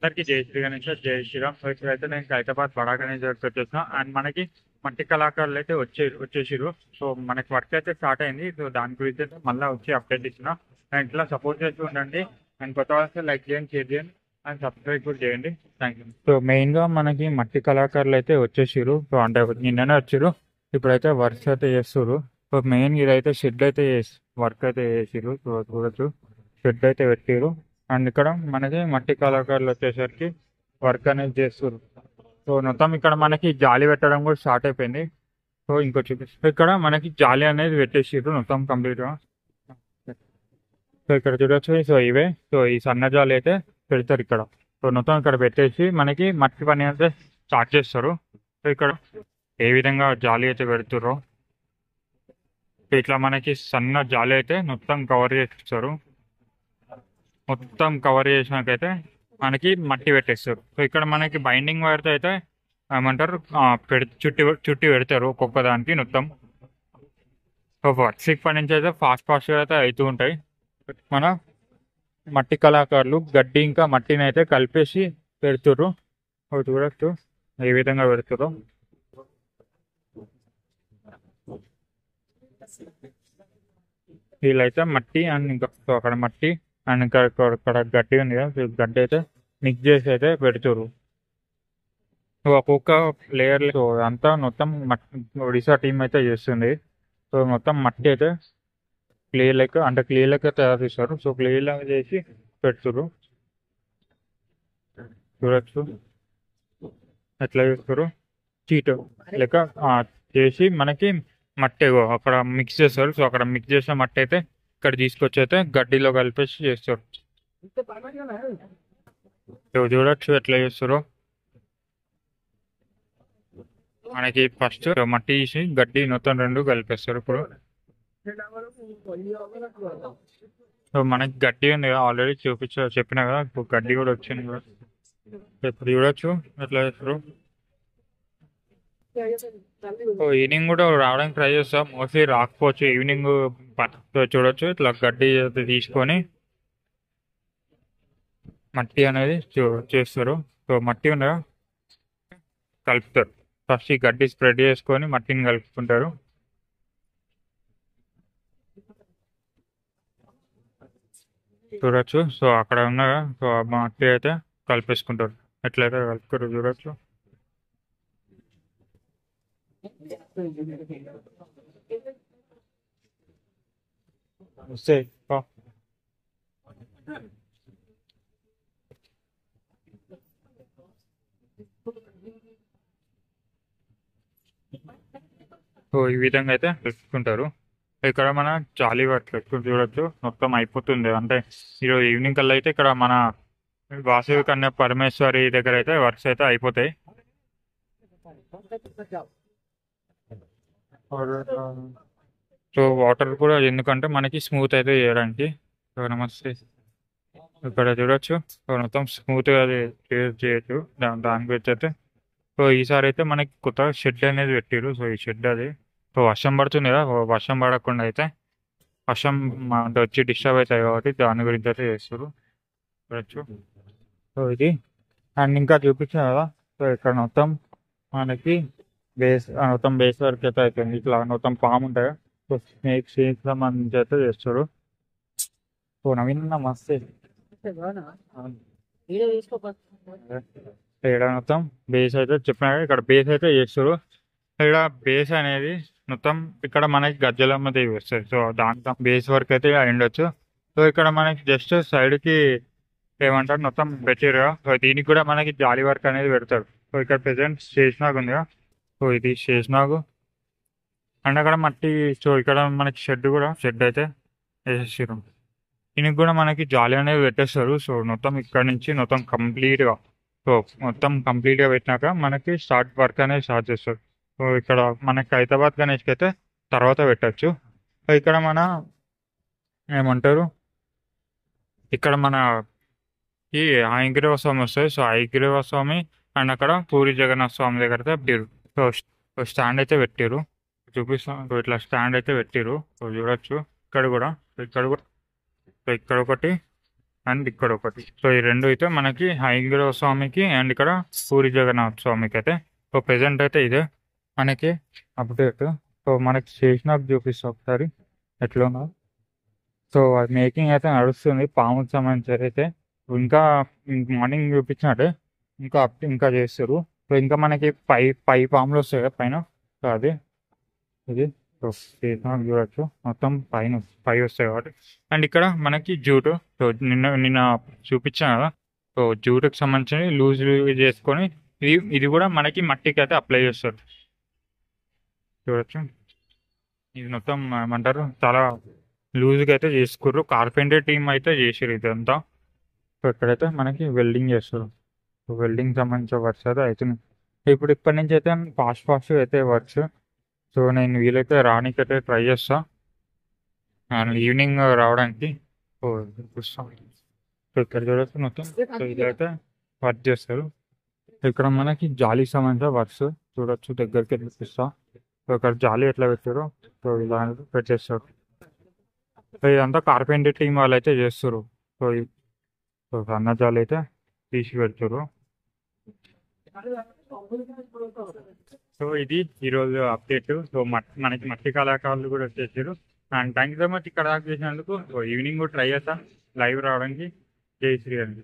అందరికీ జై శ్రీ గణేష్, జై శ్రీరామ్. సో ఇప్పుడైతే నేను హైదరాబాద్ బడా గణేష్ దగ్గరికి వచ్చేసిన. అండ్ మనకి మట్టి కళాకారులు అయితే వచ్చేసిరు. సో మనకి వర్క్ అయితే స్టార్ట్ అయింది. సో దాని గురించి అయితే మళ్ళీ వచ్చి అప్డేట్ ఇచ్చిన. అండ్ ఇట్లా సపోర్ట్ చేస్తూ ఉండండి. అండ్ కొత్త వాళ్ళకి లైక్ చేయండి, షేర్ చేయండి అండ్ సబ్స్క్రైబ్ కూడా చేయండి. Thank you. సో మెయిన్గా మనకి మట్టి కళాకారులు అయితే వచ్చేసిరు. సో అంటే నిన్ననే వచ్చిరు. ఇప్పుడైతే వర్క్స్ అయితే చేస్తున్నారు. సో మెయిన్ ఇదైతే షెడ్ అయితే వర్క్ అయితే చేసిరు. సో చూడొచ్చు, షెడ్ అయితే పెట్టిరు. అండ్ ఇక్కడ మనకి మట్టి కళాకారులు వచ్చేసరికి వర్క్ అనేది చేస్తారు. సో మొత్తం ఇక్కడ మనకి జాలి పెట్టడం కూడా స్టార్ట్ అయిపోయింది. సో ఇంకో చూపిస్తే ఇక్కడ మనకి జాలి అనేది పెట్టేసారు మొత్తం కంప్లీట్గా. సో ఇక్కడ చూడొచ్చు. సో ఇవే, సో ఈ సన్న జాలి అయితే పెడతారు ఇక్కడ. సో మొత్తం ఇక్కడ పెట్టేసి మనకి మట్టి పని అయితే స్టార్ట్ చేస్తారు. సో ఇక్కడ ఏ విధంగా జాలి అయితే పెడుతారో ఇట్లా మనకి సన్న జాలి అయితే మొత్తం కవర్ చేస్తారు. మొత్తం కవర్ చేసినాకైతే మనకి మట్టి పెట్టేస్తారు. సో ఇక్కడ మనకి బైండింగ్ వైర్తో అయితే ఏమంటారు చుట్టి పెడతారు ఒక్కొక్క దానికి మొత్తం. సో వర్క్స్ ఇప్పటి నుంచి అయితే ఫాస్ట్గా అయితే అవుతూ ఉంటాయి. మన మట్టి కళాకారులు గడ్డి ఇంకా మట్టిని అయితే కలిపేసి పెడుతుర్రు. చూడచ్చు ఏ విధంగా పెడుతుర్రు. వీళ్ళైతే మట్టి అండ్ ఇంకా అక్కడ మట్టి అండ్ ఇంకా ఇక్కడ గడ్డి ఉంది కదా, గడ్డి అయితే మిక్స్ చేసి అయితే పెడుతురు. సో ఒక్కొక్క లేయర్ అంతా మొత్తం ఒడిశా టీం అయితే చేస్తుంది. సో మొత్తం మట్టి అయితే క్లే లెక్క అంటే క్లే లెక్క తయారు చేస్తారు. సో క్లే లాగా చేసి పెడుతురు. చూడచ్చు ఎట్లా చేస్తారు. చీట్ లెక్క చేసి మనకి మట్టి అక్కడ మిక్స్ చేస్తారు. సో అక్కడ మిక్స్ చేసిన మట్టి అయితే ఇక్కడ తీసుకొచ్చి అయితే గడ్డిలో కలిపేసి చేస్తారు. చూడొచ్చు ఎట్లా చేస్తారు. మనకి ఫస్ట్ మట్టి తీసి గడ్డి మొత్తం రెండు కలిపేస్తారు. ఇప్పుడు సో మనకి గడ్డి ఉంది కదా, ఆల్రెడీ చెప్పిన కదా, ఇప్పుడు గడ్డి కూడా వచ్చింది కదా. ఇప్పుడు చూడొచ్చు ఎట్లా చేస్తారు. ఈవినింగ్ కూడా రావడానికి ట్రై చేస్తాం, మోస్ట్లీ రాకపోవచ్చు. ఈవినింగ్ చూడొచ్చు ఇట్లా గడ్డి తీసుకొని మట్టి అనేది చేస్తారు. సో మట్టి ఉండగా కలుపుతారు. ఫస్ట్ ఈ గడ్డి స్ప్రెడ్ చేసుకొని మట్టిని కలుపుకుంటారు. చూడొచ్చు. సో అక్కడ ఉన్నగా సో మట్టి అయితే కలిపేసుకుంటారు. ఎట్లయితే కలుపుతారు చూడొచ్చు. వస్తాయి సో ఈ విధంగా అయితే పెట్టుకుంటారు. ఇక్కడ మన జాలీ వర్క్ చూడొచ్చు మొత్తం అయిపోతుంది. అంటే ఈరోజు ఈవినింగ్ కల్లా అయితే ఇక్కడ మన వాసవి కన్య పరమేశ్వరి దగ్గర అయితే వర్క్స్ అయితే అయిపోతాయి. సో వాటర్ కూడా ఎందుకంటే మనకి స్మూత్ అయితే చేయడానికి. సో నమస్తే, ఇక్కడ చూడొచ్చు. సో మొత్తం స్మూత్గా అది చేయొచ్చు దాని గురించి అయితే. సో ఈసారి అయితే మనకి కొత్త షెడ్ అనేది పెట్టారు. సో ఈ షెడ్ అది సో వర్షం పడుతుంది కదా, వర్షం పడకుండా అయితే వర్షం అంటే వచ్చి డిస్టర్బ్ అవుతాయి కాబట్టి దాని గురించి అయితే చేస్తారు. చూడొచ్చు. సో ఇది అండ్ ఇంకా చూపించాను కదా. సో ఇక్కడ మొత్తం మనకి మొత్తం బేస్ వరకు అయితే అయిపోయింది. ఇట్లా మొత్తం పాము ఉంటాయి. సో స్నేక్స్ సంబంధించి అయితే చేస్తారు. సో నవీన్ మస్తు ఇక్కడ మొత్తం బేస్ అయితే చెప్పిన ఇక్కడ బేస్ అయితే చేస్తారు. ఇక్కడ బేస్ అనేది మొత్తం ఇక్కడ మనకి గజ్జలమ్మ దేవి వస్తుంది. సో దాంట్లో బేస్ వర్క్ అయితే అయిండొచ్చు. సో ఇక్కడ మనకి జస్ట్ సైడ్కి ఏమంటారు మొత్తం పెట్టారు. సో దీనికి కూడా మనకి జాలి వర్క్ అనేది పెడతారు. సో ఇక్కడ ప్రెసెంట్ శేషనాగ్ ఉంది కదా. సో ఇది శేషనాగ్ అండ్ అక్కడ మట్టి. సో ఇక్కడ మనకి షెడ్ అయితే వేసేసారు. దీనికి కూడా మనకి జాలి అనేది పెట్టేస్తారు. సో మొత్తం ఇక్కడ నుంచి మొత్తం కంప్లీట్గా సో మొత్తం కంప్లీట్గా పెట్టినాక మనకి వర్క్ అనేది స్టార్ట్ చేస్తారు. సో ఇక్కడ మనకి హైదరాబాద్ గణేష్కి అయితే తర్వాత పెట్టచ్చు. సో ఇక్కడ మన ఏమంటారు ఇక్కడ మన ఈ హయగ్రీవ స్వామి వస్తుంది. సో హయగ్రీవ స్వామి అండ్ అక్కడ పూరి జగన్నాథ స్వామి దగ్గర అయితే పెట్టారు. సో స్టాండ్ అయితే పెట్టారు. చూపిస్తాం. సో ఇట్లా స్టాండ్ అయితే పెట్టారు. సో చూడొచ్చు ఇక్కడ కూడా. సో ఇక్కడ ఒకటి అండ్ ఇక్కడ ఒకటి. సో ఈ రెండు అయితే మనకి హయంగిరి స్వామికి అండ్ ఇక్కడ పూరి జగన్నాథ్ స్వామికి అయితే. సో ప్రెసెంట్ అయితే ఇదే మనకి అప్డేట్. సో మనకి చేసినాక చూపిస్తా ఒకసారి ఎట్లున్నా. సో అది మేకింగ్ అయితే నడుస్తుంది పాముకి సంబంధించి అయితే. ఇంకా మార్నింగ్ చూపించినట్టే ఇంకా చేస్తారు. సో ఇంకా మనకి పై పాములు వస్తాయి కదా పైన. సో అది ఇది సో చేసినాక చూడొచ్చు మొత్తం పై వస్తాయి కాబట్టి. అండ్ ఇక్కడ మనకి జూటు. సో నిన్న చూపించాను కదా. సో జూటుకి సంబంధించి లూజ్ చేసుకొని ఇది కూడా మనకి మట్టికి అయితే అప్లై చేస్తారు. చూడొచ్చు ఇది మొత్తం ఏమంటారు చాలా లూజ్గా అయితే చేసుకుర్రు. కార్పెంటర్ టీం అయితే చేసారు ఇదంతా. సో ఇక్కడైతే మనకి వెల్డింగ్ చేస్తారు. సో వెల్డింగ్ సంబంధించిన వర్క్స్ అయితే అవుతుంది. ఇప్పుడు ఇప్పటి నుంచి అయితే ఫాస్ట్గా అయితే వర్క్స్. సో నేను వీలైతే రానికైతే ట్రై చేస్తా ఈవినింగ్ రావడానికి. సో చూస్తాం. సో ఇక్కడ చూడొచ్చు మొత్తం. సో ఇదైతే వర్క్ చేస్తారు. ఇక్కడ మనకి జాలీ సంబంధించిన వర్క్స్ చూడొచ్చు. దగ్గరికి చూపిస్తా. సో ఇక్కడ జాలీ ఎట్లా పెట్టారు. సో ఇలా పెట్టేస్తారు. సో ఇదంతా కార్పెంటర్ టీం వాళ్ళు అయితే చేస్తారు. సో సో సన్న జాలి అయితే తీసి పెడతారు. సో ఇది ఈరోజు అప్డేట్. సో మనకి మట్టి కళాకారులు కూడా వచ్చేసారు. And thank you so much ఇక్కడ దాకా చేసినందుకు. సో ఈవినింగ్ కూడా ట్రై చేస్తాను లైవ్ రావడానికి. జై శ్రీ అండి.